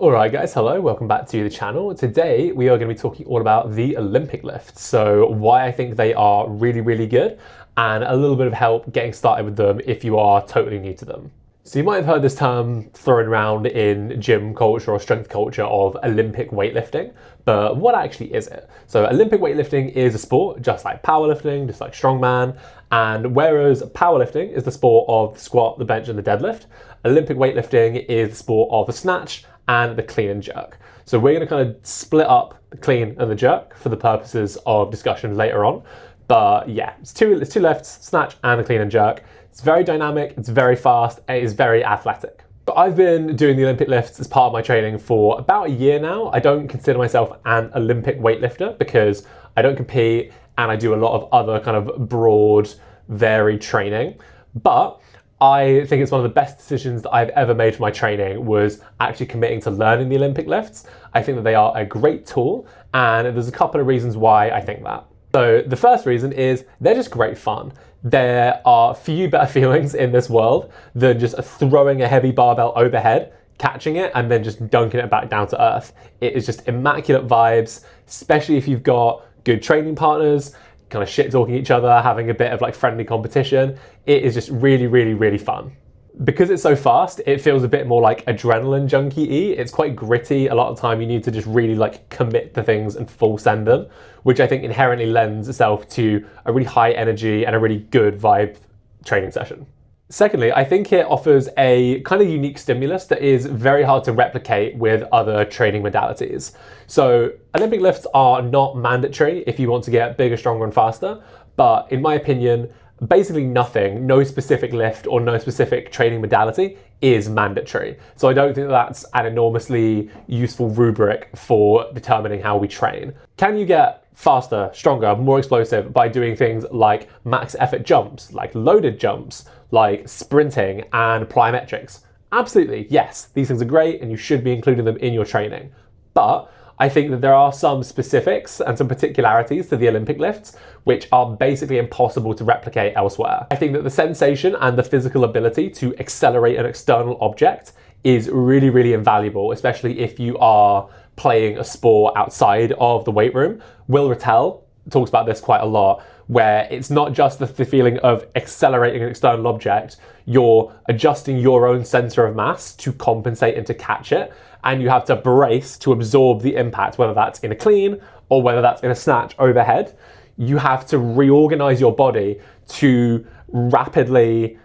Alright guys, hello, welcome back to the channel. Today we are going to be talking all about the Olympic lifts, so why I think they are really good and a little bit of help getting started with them if you are totally new to them. So you might have heard this term thrown around in gym culture or strength culture of Olympic weightlifting, but what actually is it? So Olympic weightlifting is a sport just like powerlifting, just like strongman, and whereas powerlifting is the sport of the squat, the bench and the deadlift, Olympic weightlifting is the sport of the snatch and the clean and jerk. So we're going to kind of split up the clean and the jerk for the purposes of discussion later on. But yeah, it's two lifts, snatch and the clean and jerk. It's very dynamic, it's very fast, and it is very athletic. So I've been doing the Olympic lifts as part of my training for about a year now. I don't consider myself an Olympic weightlifter because I don't compete and I do a lot of other kind of broad, varied training. But I think it's one of the best decisions that I've ever made for my training was actually committing to learning the Olympic lifts. I think that they are a great tool, and there's a couple of reasons why I think that. So the first reason is they're just great fun. There are few better feelings in this world than just throwing a heavy barbell overhead, catching it, and then just dunking it back down to earth. It is just immaculate vibes, especially if you've got good training partners, kind of shit talking each other, having a bit of like friendly competition. It is just really fun. Because it's so fast, it feels a bit more like adrenaline junkie-y. It's quite gritty. A lot of the time you need to just really like commit to things and full send them, which I think inherently lends itself to a really high energy and a really good vibe training session. Secondly, I think it offers a kind of unique stimulus that is very hard to replicate with other training modalities. So Olympic lifts are not mandatory if you want to get bigger, stronger and faster, but in my opinion, basically nothing, no specific lift or no specific training modality is mandatory. So I don't think that's an enormously useful rubric for determining how we train. Can you get faster, stronger, more explosive by doing things like max effort jumps, like loaded jumps, like sprinting and plyometrics? Absolutely, yes. These things are great and you should be including them in your training. But I think that there are some specifics and some particularities to the Olympic lifts which are basically impossible to replicate elsewhere. I think that the sensation and the physical ability to accelerate an external object is really invaluable, especially if you are playing a sport outside of the weight room. Will Rattel talks about this quite a lot, where it's not just the feeling of accelerating an external object, you're adjusting your own center of mass to compensate and to catch it, and you have to brace to absorb the impact, whether that's in a clean or whether that's in a snatch overhead. You have to reorganize your body to rapidly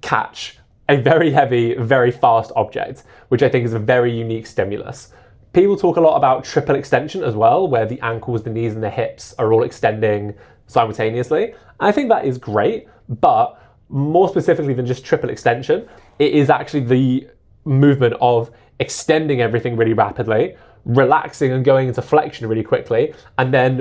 catch a very heavy, very fast object, which I think is a very unique stimulus. People talk a lot about triple extension as well, where the ankles, the knees and the hips are all extending simultaneously. And I think that is great, but more specifically than just triple extension, it is actually the movement of extending everything really rapidly, relaxing and going into flexion really quickly, and then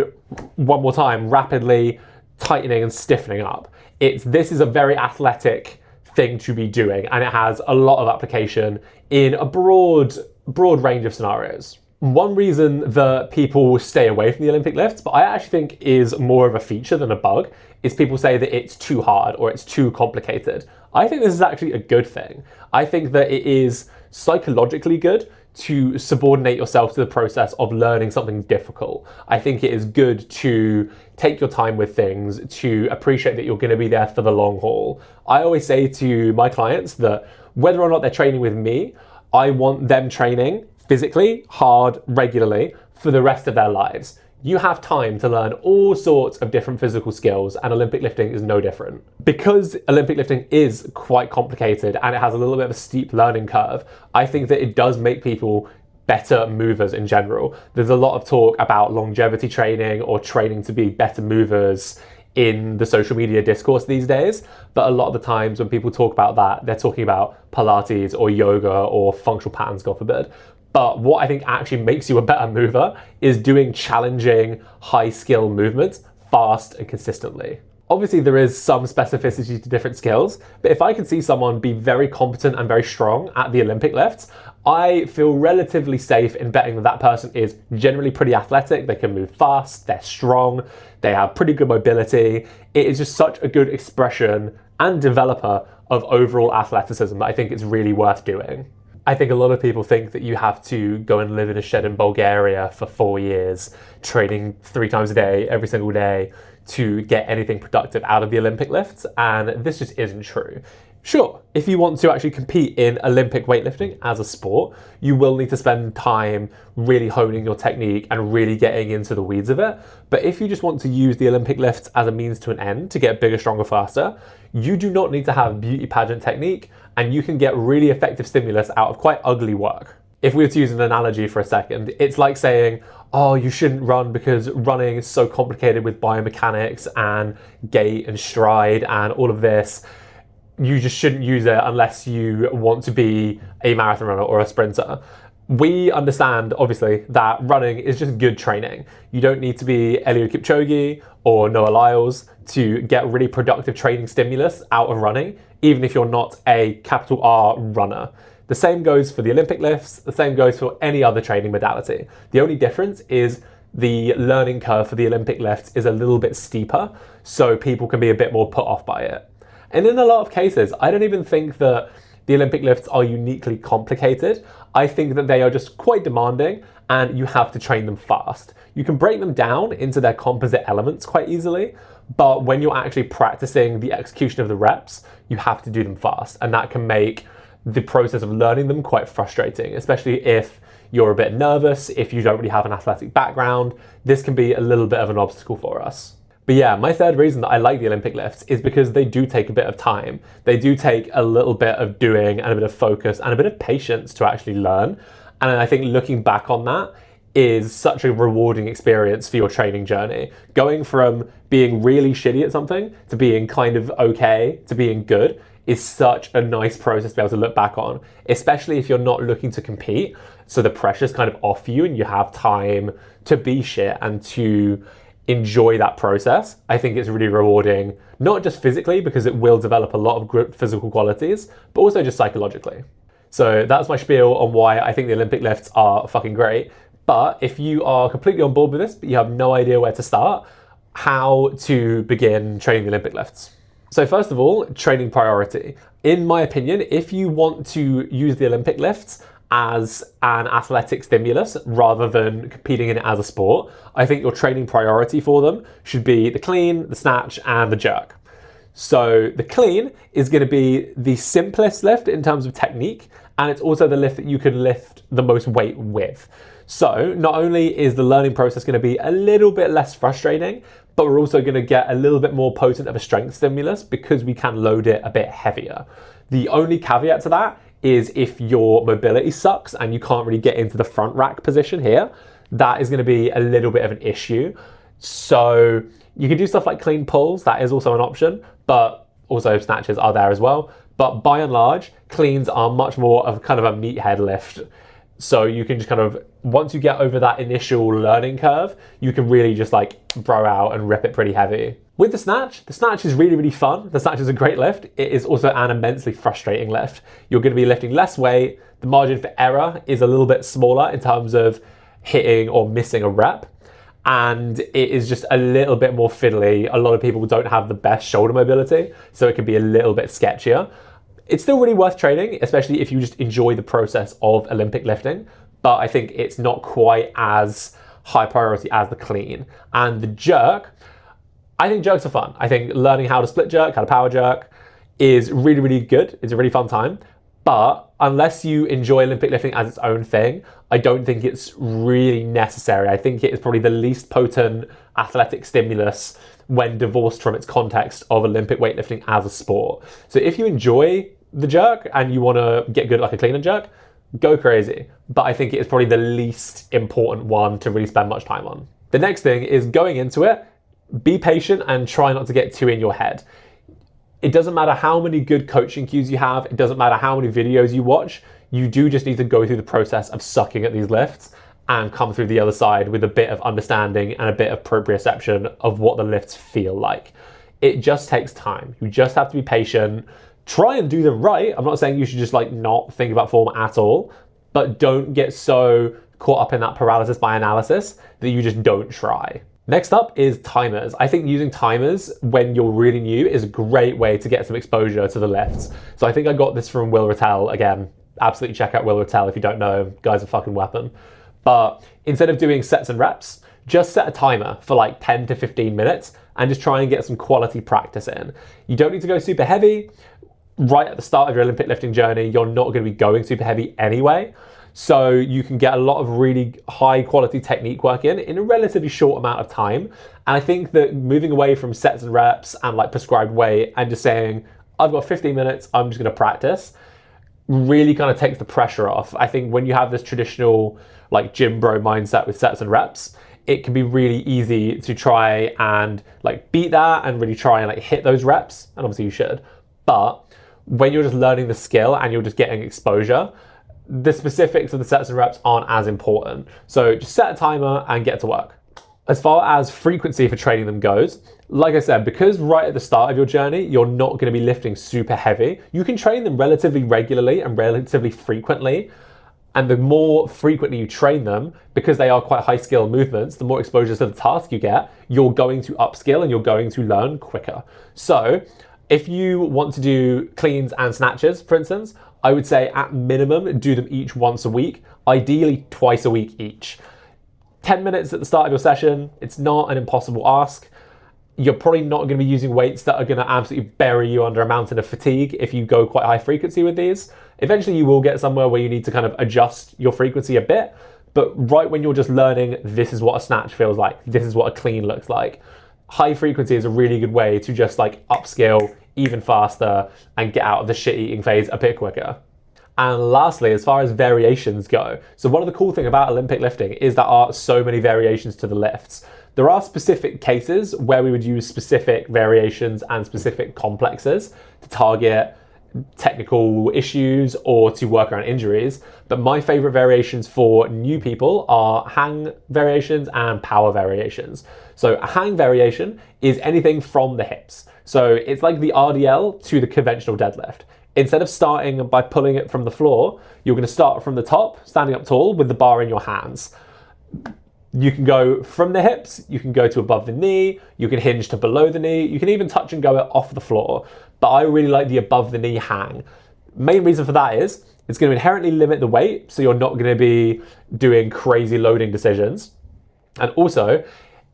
one more time, rapidly tightening and stiffening up. This is a very athletic thing to be doing, and it has a lot of application in a broad range of scenarios. One reason that people stay away from the Olympic lifts, but I actually think is more of a feature than a bug, is people say that it's too hard or it's too complicated. I think this is actually a good thing. I think that it is psychologically good to subordinate yourself to the process of learning something difficult. I think it is good to take your time with things, to appreciate that you're going to be there for the long haul. I always say to my clients that whether or not they're training with me, I want them training physically, hard, regularly for the rest of their lives. You have time to learn all sorts of different physical skills, and Olympic lifting is no different. Because Olympic lifting is quite complicated and it has a little bit of a steep learning curve, I think that it does make people better movers in general. There's a lot of talk about longevity training or training to be better movers in the social media discourse these days, but a lot of the times when people talk about that, they're talking about Pilates or yoga or functional patterns, God forbid. But what I think actually makes you a better mover is doing challenging, high-skill movements fast and consistently. Obviously, there is some specificity to different skills, but if I can see someone be very competent and very strong at the Olympic lifts, I feel relatively safe in betting that that person is generally pretty athletic, they can move fast, they're strong, they have pretty good mobility. It is just such a good expression and developer of overall athleticism that I think it's really worth doing. I think a lot of people think that you have to go and live in a shed in Bulgaria for 4 years, training 3 times a day, every single day, to get anything productive out of the Olympic lifts, and this just isn't true. Sure, if you want to actually compete in Olympic weightlifting as a sport, you will need to spend time really honing your technique and really getting into the weeds of it. But if you just want to use the Olympic lifts as a means to an end to get bigger, stronger, faster, you do not need to have beauty pageant technique, and you can get really effective stimulus out of quite ugly work. If we were to use an analogy for a second, it's like saying, oh, you shouldn't run because running is so complicated with biomechanics and gait and stride and all of this. You just shouldn't use it unless you want to be a marathon runner or a sprinter. We understand, obviously, that running is just good training. You don't need to be Eliud Kipchoge or Noah Lyles to get really productive training stimulus out of running, even if you're not a capital R runner. The same goes for the Olympic lifts, the same goes for any other training modality. The only difference is the learning curve for the Olympic lifts is a little bit steeper, so people can be a bit more put off by it. And in a lot of cases, I don't even think that the Olympic lifts are uniquely complicated. I think that they are just quite demanding and you have to train them fast. You can break them down into their composite elements quite easily, but when you're actually practicing the execution of the reps, you have to do them fast, and that can make the process of learning them quite frustrating, especially if you're a bit nervous, if you don't really have an athletic background. This can be a little bit of an obstacle for us. But yeah, my third reason that I like the Olympic lifts is because they do take a bit of time. They do take a little bit of doing and a bit of focus and a bit of patience to actually learn. And I think looking back on that is such a rewarding experience for your training journey. Going from being really shitty at something to being kind of okay to being good is such a nice process to be able to look back on, especially if you're not looking to compete. So the pressure's kind of off you and you have time to be shit and to enjoy that process. I think it's really rewarding, not just physically, because it will develop a lot of good physical qualities, but also just psychologically. So that's my spiel on why I think the Olympic lifts are fucking great. But if you are completely on board with this, but you have no idea where to start, how to begin training the Olympic lifts. So first of all, training priority. In my opinion, if you want to use the Olympic lifts as an athletic stimulus rather than competing in it as a sport, I think your training priority for them should be the clean, the snatch, and the jerk. So the clean is going to be the simplest lift in terms of technique, and it's also the lift that you can lift the most weight with. So not only is the learning process going to be a little bit less frustrating, but we're also going to get a little bit more potent of a strength stimulus because we can load it a bit heavier. The only caveat to that is if your mobility sucks and you can't really get into the front rack position here, that is going to be a little bit of an issue. So you can do stuff like clean pulls, that is also an option, but also snatches are there as well. But by and large, cleans are much more of kind of a meathead lift. So you can just kind of, once you get over that initial learning curve, you can really just like bro out and rip it pretty heavy. With the snatch is really, really fun. The snatch is a great lift. It is also an immensely frustrating lift. You're going to be lifting less weight. The margin for error is a little bit smaller in terms of hitting or missing a rep. And it is just a little bit more fiddly. A lot of people don't have the best shoulder mobility, so it can be a little bit sketchier. It's still really worth training, especially if you just enjoy the process of Olympic lifting, but I think it's not quite as high priority as the clean. And the jerk, I think jerks are fun. I think learning how to split jerk, how to power jerk is really, really good. It's a really fun time. But unless you enjoy Olympic lifting as its own thing, I don't think it's really necessary. I think it is probably the least potent athletic stimulus when divorced from its context of Olympic weightlifting as a sport. So if you enjoy the jerk and you want to get good at like a clean and jerk, go crazy. But I think it is probably the least important one to really spend much time on. The next thing is going into it, be patient and try not to get too in your head. It doesn't matter how many good coaching cues you have, it doesn't matter how many videos you watch, you do just need to go through the process of sucking at these lifts and come through the other side with a bit of understanding and a bit of proprioception of what the lifts feel like. It just takes time. You just have to be patient. Try and do them right. I'm not saying you should just like not think about form at all, but don't get so caught up in that paralysis by analysis that you just don't try. Next up is timers. I think using timers when you're really new is a great way to get some exposure to the lifts. So I think I got this from Will Rattel again. absolutely check out Will Rattel if you don't know him. Guy's a fucking weapon. But instead of doing sets and reps, just set a timer for like 10 to 15 minutes and just try and get some quality practice in. You don't need to go super heavy. Right at the start of your Olympic lifting journey, you're not going to be going super heavy anyway. So you can get a lot of really high quality technique work in a relatively short amount of time. And I think that moving away from sets and reps and like prescribed weight and just saying, I've got 15 minutes, I'm just going to practice, really kind of takes the pressure off. I think when you have this traditional like gym bro mindset with sets and reps, it can be really easy to try and like beat that and really try and like hit those reps. And obviously you should. But when you're just learning the skill and you're just getting exposure, the specifics of the sets and reps aren't as important. So just set a timer and get to work. As far as frequency for training them goes, like I said, because right at the start of your journey, you're not going to be lifting super heavy, you can train them relatively regularly and relatively frequently. And the more frequently you train them, because they are quite high skill movements, the more exposure to the task you get, you're going to upskill and you're going to learn quicker. So if you want to do cleans and snatches, for instance, I would say at minimum, do them each once a week, ideally twice a week each. 10 minutes at the start of your session, it's not an impossible ask. You're probably not going to be using weights that are going to absolutely bury you under a mountain of fatigue if you go quite high frequency with these. Eventually you will get somewhere where you need to kind of adjust your frequency a bit, but right when you're just learning, this is what a snatch feels like, this is what a clean looks like. High frequency is a really good way to just like upscale even faster and get out of the shit eating phase a bit quicker. And lastly, as far as variations go, so one of the cool things about Olympic lifting is there are so many variations to the lifts. There are specific cases where we would use specific variations and specific complexes to target technical issues or to work around injuries. But my favorite variations for new people are hang variations and power variations. So a hang variation is anything from the hips. So it's like the RDL to the conventional deadlift. Instead of starting by pulling it from the floor, you're going to start from the top, standing up tall with the bar in your hands. You can go from the hips, you can go to above the knee, you can hinge to below the knee, you can even touch and go off the floor. But I really like the above the knee hang. Main reason for that is it's going to inherently limit the weight, so you're not going to be doing crazy loading decisions. And also,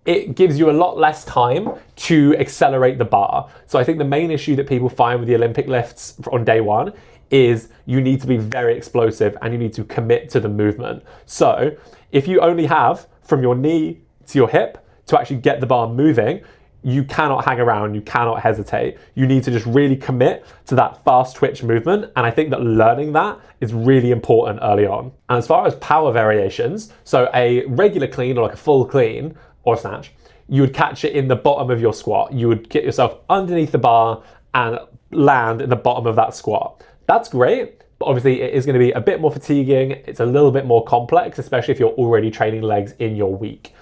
it gives you a lot less time to accelerate the bar. So I think the main issue that people find with the Olympic lifts on day one is you need to be very explosive and you need to commit to the movement. So if you only have from your knee to your hip to actually get the bar moving, you cannot hang around, you cannot hesitate. You need to just really commit to that fast twitch movement. And I think that learning that is really important early on. And as far as power variations, so a regular clean or like a full clean or snatch, you would catch it in the bottom of your squat. You would get yourself underneath the bar and land in the bottom of that squat. That's great, but obviously it is going to be a bit more fatiguing. It's a little bit more complex, especially if you're already training legs in your week.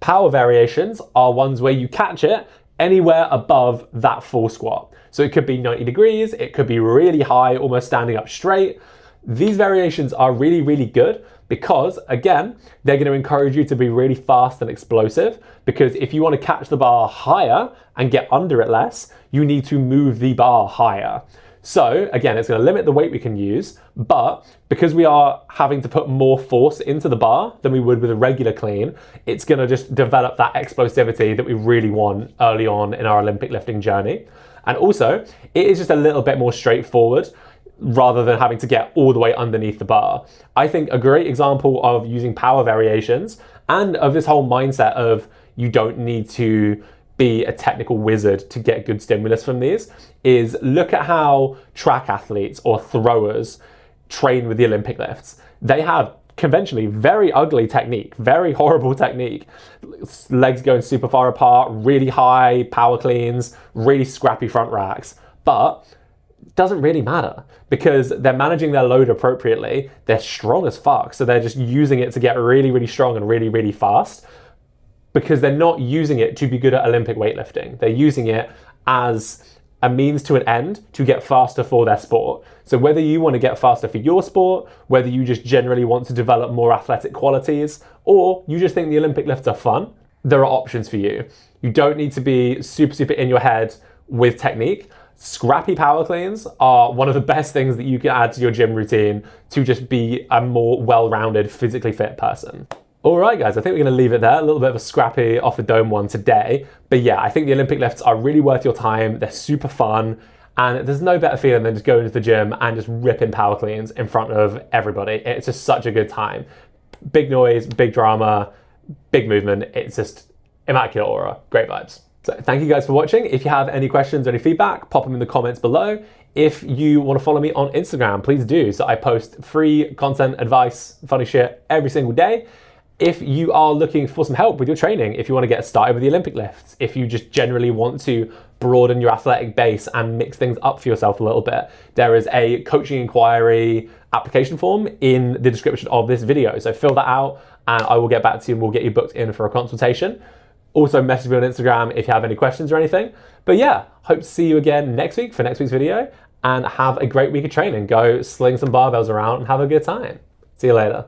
Power variations are ones where you catch it anywhere above that full squat. So it could be 90 degrees, it could be really high, almost standing up straight. These variations are really, really good because, again, they're going to encourage you to be really fast and explosive, because if you want to catch the bar higher and get under it less, you need to move the bar higher. So again, it's going to limit the weight we can use, but because we are having to put more force into the bar than we would with a regular clean, it's going to just develop that explosivity that we really want early on in our Olympic lifting journey. And also, it is just a little bit more straightforward rather than having to get all the way underneath the bar. I think a great example of using power variations and of this whole mindset of you don't need to be a technical wizard to get good stimulus from these is look at how track athletes or throwers train with the Olympic lifts. They have conventionally very ugly technique, very horrible technique. Legs going super far apart, really high power cleans, really scrappy front racks. But it doesn't really matter because they're managing their load appropriately. They're strong as fuck. So they're just using it to get really, really strong and really, really fast, because they're not using it to be good at Olympic weightlifting. They're using it as a means to an end to get faster for their sport. So whether you want to get faster for your sport, whether you just generally want to develop more athletic qualities, or you just think the Olympic lifts are fun, there are options for you. You don't need to be super, super in your head with technique. Scrappy power cleans are one of the best things that you can add to your gym routine to just be a more well-rounded, physically fit person. All right, guys, I think we're going to leave it there. A little bit of a scrappy off the dome one today. But yeah, I think the Olympic lifts are really worth your time. They're super fun. And there's no better feeling than just going to the gym and just ripping power cleans in front of everybody. It's just such a good time. Big noise, big drama, big movement. It's just immaculate aura. Great vibes. So thank you guys for watching. If you have any questions or any feedback, pop them in the comments below. If you want to follow me on Instagram, please do. So I post free content, advice, funny shit every single day. If you are looking for some help with your training, if you want to get started with the Olympic lifts, if you just generally want to broaden your athletic base and mix things up for yourself a little bit, there is a coaching inquiry application form in the description of this video. So fill that out and I will get back to you and we'll get you booked in for a consultation. Also message me on Instagram if you have any questions or anything. But yeah, hope to see you again next week for next week's video, and have a great week of training. Go sling some barbells around and have a good time. See you later.